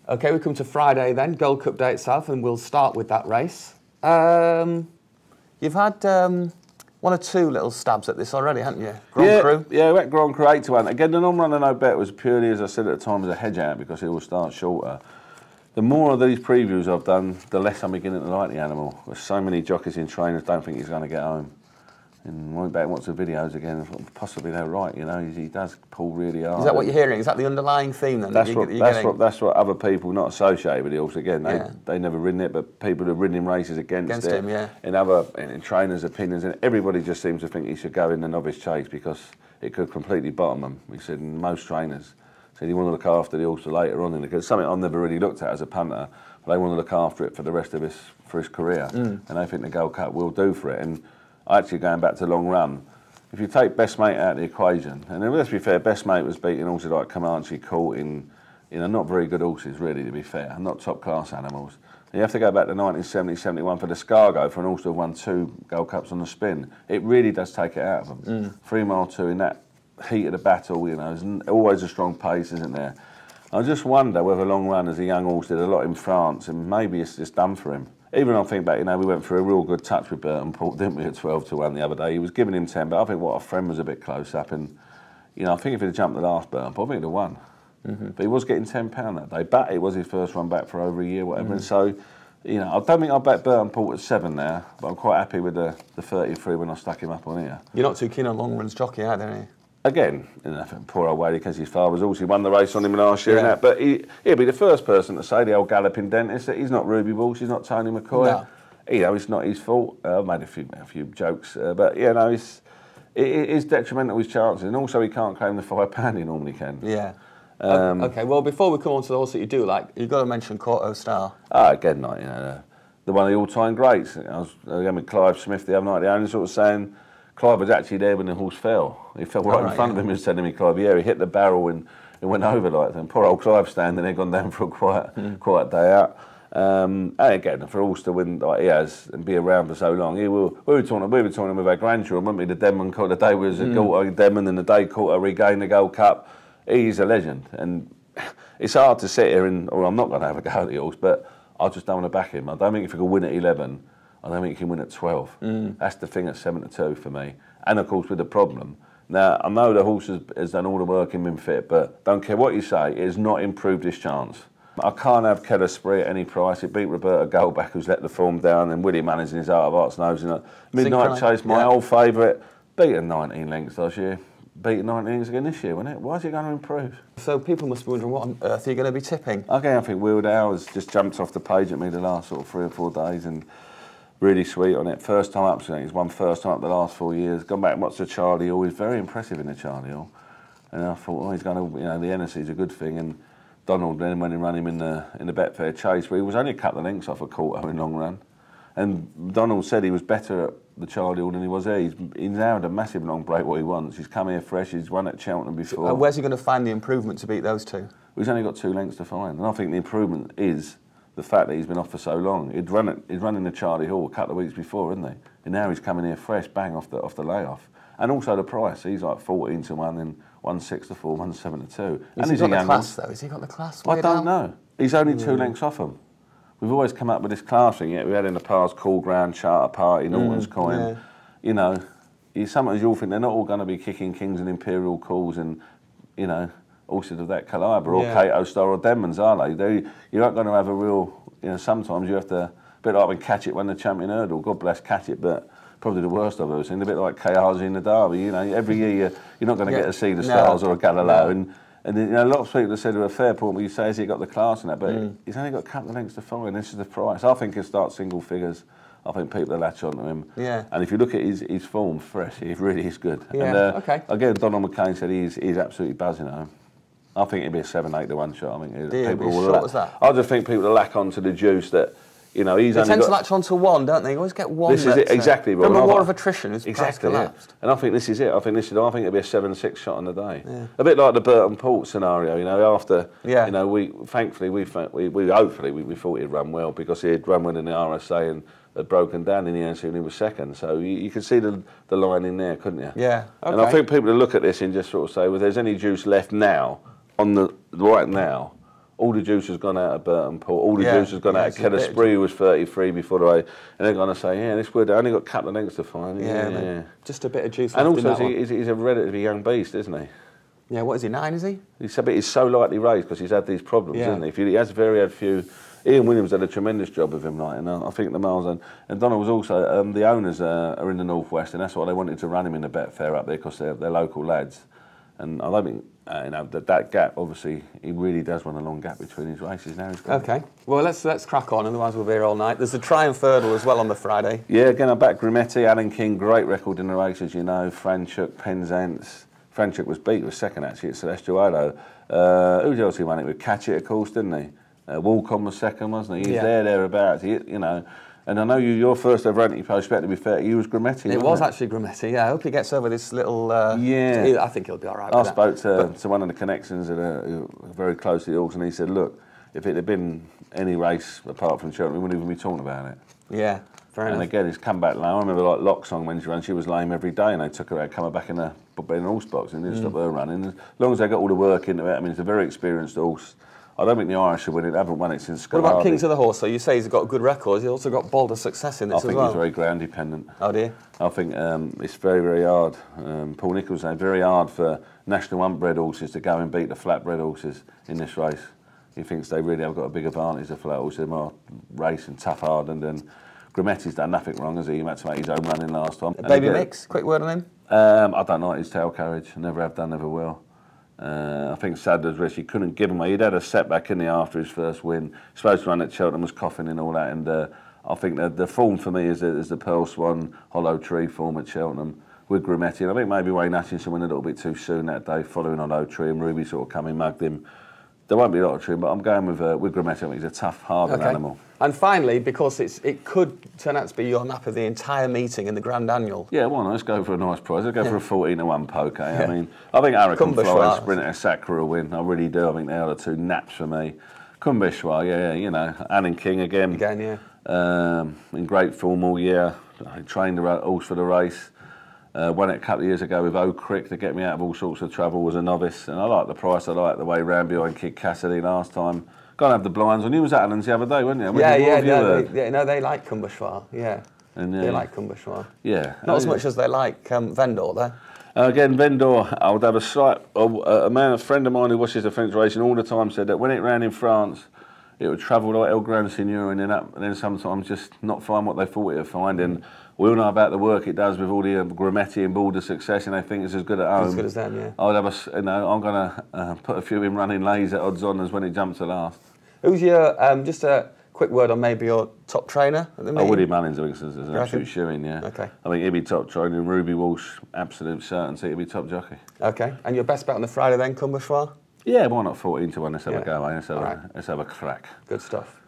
Okay, we come to Friday then, Gold Cup Day itself, and we'll start with that race. You've had one or two little stabs at this already, haven't you? Grand Cru? Yeah, we went Grand Cru 8-1. Again, the non-runner no bet was purely, as I said at the time, as a hedge out because it will start shorter. The more of these previews I've done, the less I'm beginning to like the animal. There's so many jockeys in trainers don't think he's going to get home. And went back and watched the videos again, possibly they're right, you know, he does pull really hard. Is that what you're hearing? Is that the underlying theme then? That's what other people not associated with the horse, again, they never ridden it, but people have ridden in races against it. Him, yeah. In trainers' opinions, and everybody just seems to think he should go in the novice chase because it could completely bottom him. He said, and most trainers said he want to look after the horse later on, because something I've never really looked at as a punter, but they want to look after it for the rest of his career, and they think the Gold Cup will do for it. And actually, going back to long run, if you take Best Mate out of the equation, and let's be fair, Best Mate was beating horses like Comanche, caught in, not very good horses, really, to be fair, not top class animals. And you have to go back to 1970, 71 for the Scargo, for an horse that won 2 Gold Cups on the spin. It really does take it out of them. 3 mile 2 in that heat of the battle, there's always a strong pace, isn't there? I just wonder whether long run as a young horse did a lot in France, and maybe it's just done for him. Even I think back, we went through a real good touch with Burton Port, didn't we, at 12-1 the other day. He was giving him 10, but I think what our friend was a bit close up, and I think if he'd jumped the last Burton Port, I think he'd have won. But he was getting £10 that day. But it was his first run back for over a year, whatever. And so, I don't think I'll bet Burton Port at 7 now, but I'm quite happy with the 33 when I stuck him up on here. You're not too keen on long runs jockey either, are you? Again, poor old Wadey, because his father was also won the race on him last year, and that. But he'll be the first person to say, the old galloping dentist, that he's not Ruby Walsh, he's not Tony McCoy. No. It's not his fault. I've made a few jokes, but it is detrimental to his chances, and also he can't claim the £5 he normally can. Yeah. Okay. Well, before we come on to the horse that you do like, you've got to mention Courto Star. Again, the one of the all-time greats. I was with Clive Smith the other night. The only sort of saying Clive was actually there when the horse fell. He fell right in front of him and said to me, Clive, he hit the barrel and it went over like that. And poor old Clive standing there, gone down for a quiet day out. And again, for a horse to win like he has and be around for so long, we were talking with our grandchildren, weren't we? The Denman caught the day was a Courto Denman, and the day Courto regained the Gold Cup. He's a legend, and it's hard to sit here or I'm not going to have a go at the horse, but I just don't want to back him. I don't think if he could win at 11, I don't think he can win at 12. That's the thing at 7-2 for me. And of course with the problem. Now, I know the horse has done all the work and been fit, but don't care what you say, it has not improved his chance. I can't have Keller Spree at any price. It beat Roberta Goldback, who's let the form down, and Willie Manners in his Art of Arts nose. Midnight Chase, my old favourite, beaten 19 lengths last year. Beaten 19 lengths again this year, wasn't it? Why is he going to improve? So people must be wondering, what on earth are you going to be tipping? Okay, I think Wheeled Hours just jumped off the page at me the last sort of 3 or 4 days, and really sweet on it. First time up, so he's won first time up the last 4 years. Gone back and watched the Charlie Hall. He's very impressive in the Charlie Hall. And I thought, he's going to, the NSC's a good thing. And Donald then went and ran him in the Betfair Chase, where he was only a couple of lengths off a Courto in long run. And Donald said he was better at the Charlie Hall than he was there. He's now had a massive long break what he wants. He's come here fresh, he's won at Cheltenham before. And where's he going to find the improvement to beat those two? Well, he's only got 2 lengths to find. And I think the improvement is the fact that he's been off for so long. He'd run in the Charlie Hall a couple of weeks before, isn't he? And now he's coming here fresh, bang off the layoff. And also the price. He's like 14-1 and 1-6-4, 1-7-2. Has he got the class though? Has he got the class? I don't know. He's only 2 lengths off him. We've always come up with this class thing. We had in the past Cool Ground, Charter Party, Norton's Coin. Sometimes you'll think they're not all going to be kicking Kings and Imperial Calls and horses of that calibre, or Cato Star or Denmans, are they? You're not going to have a real, sometimes you have to, a bit like when Catch It won the Champion Hurdle. God bless Catch It, but probably the worst I've ever seen. A bit like Kayazi in the Derby. Every year you're not going to get to see the Stars or a Galileo. And a lot of people have said to a fair point, you say, has he got the class and that? But he's only got a couple of lengths to find. This is the price. I think he'll start single figures. I think people will latch onto him. Yeah. And if you look at his form, fresh, he really is good. Yeah. And again, Donald McCain said he's absolutely buzzing at him. I think it'd be a 7-8-1 shot. I think people will. I just think people will lack onto the juice that. He's they tend to latch onto one, don't they? You always get one. This is it, exactly. From a war of attrition, it's exactly collapsed. Yeah. And I think this is it. I think it'll be a 7-6 shot on the day. Yeah. A bit like the Burton Port scenario. After we thankfully hopefully we thought he'd run well because he had run well in the RSA and had broken down in the end and he was second. So you could see the line in there, couldn't you? Yeah. Okay. And I think people will look at this and just sort of say, well, if there's any juice left now right now. All the juice has gone out of Burton Pool. All the juice has gone out of Kedesprit, who was 33 before the race. And they're going to say, yeah, this would only got a couple of lengths to find. Yeah. Just a bit of juice and left also, in that he's a relatively young beast, isn't he? Yeah, what is he, 9, is he? He's so lightly raced because he's had these problems, isn't he? He has had few. Ian Williams had a tremendous job with him, like, and I think the miles and Donald was also the owners are in the northwest, and that's why they wanted to run him in the Betfair up there because they're local lads, and I don't think that gap. Obviously, he really does run a long gap between his races now. Okay, well let's crack on, otherwise we'll be here all night. There's a Triumph Hurdle as well on the Friday. Yeah, again I'm back. Grimetti, Alan King, great record in the races, you know. Franchuk, Penzance. Franchuk was beat, was second actually at Celestial Hollow. Who else he won it with? Catchit, of course, didn't he? Walcon was second, wasn't he? He's thereabouts. You know, and I know your first ever anti-post bet, to be fair, you was Grimetti. It was actually Grimetti. Yeah, I hope he gets over this little. I think he'll be all right. I spoke to one of the connections that are very close to the auction, and he said, "Look, if it had been any race apart from Cheltenham, we wouldn't even be talking about it." Yeah. Fair enough. And again, it's come back low. I remember like Locksong when she ran, she was lame every day, and they took her out, come back in a horse box, and didn't stop her running. As long as they got all the work into it, I mean, it's a very experienced horse. I don't think the Irish should win it. They haven't won it since Scott. What about Kings of the Horse? So you say he's got a good record. He's also got bolder success in this as well. I think he's very ground dependent. Oh dear. I think it's very, very hard. Paul Nicholls said very hard for national unbred horses to go and beat the flatbred horses in this race. He thinks they really have got a big advantage. The flat horses, they're more race and tough hardened, and Grimetti's done nothing wrong, has he? He had to make his own running last time. Baby Mix, quick word on him. I don't like his tail carriage. Never have done, never will. I think Sadler's risk, he couldn't give him away. He'd had a setback in the after his first win. Supposed to run at Cheltenham, was coughing and all that. And I think the form for me is the Pearl Swan, Hollow Tree form at Cheltenham with Grimetti. And I think maybe Wayne Hutchinson went a little bit too soon that day, following Hollow Tree, and Ruby sort of come in, mugged him. There won't be a lot of trim, but I'm going with Grimetti. I think he's a tough, hardened animal. And finally, because it could turn out to be your nap of the entire meeting in the Grand Annual. Yeah, why not? Let's go for a nice prize. Let's go for a 14-1 poke. I mean, I think Hurricane Fly, Sprinter, Sacra will win. I really do. I think they are the two naps for me. Kumbishwa, yeah, you know. Alan King again. In great form all year. I trained the horse for the race. Won it a couple of years ago with Oak Crick to get me out of all sorts of trouble, was a novice, and I like the price. I like the way round behind Kid Cassidy last time. Got to have the blinds on. You was at Alan's the other day, weren't you? They like Kumbishwa, they like Kumbishwa. Yeah. Not as much as they like Vendor, though. Again, Vendor, I would have a slight... a friend of mine who watches the French racing all the time said that when it ran in France, it would travel like El Grand Seigneur and then up, and then sometimes just not find what they thought it would find. And we all know about the work it does with all the Grimetti and all the success, and they think it's as good at home. As good as them, yeah. I would have I'm going to put a few in running lays at odds on as when it jumps to last. Who's your, just a quick word on maybe your top trainer at the meeting? Woody Mullins, I think, is an absolute shoe-in, yeah. Okay. I think he'll be top trainer, and Ruby Walsh, absolute certainty, he'll be top jockey. Okay, and your best bet on the Friday then, Kumbishwa? Yeah, why not 14-1? Let's have a go, eh? Let's have a crack. Good stuff.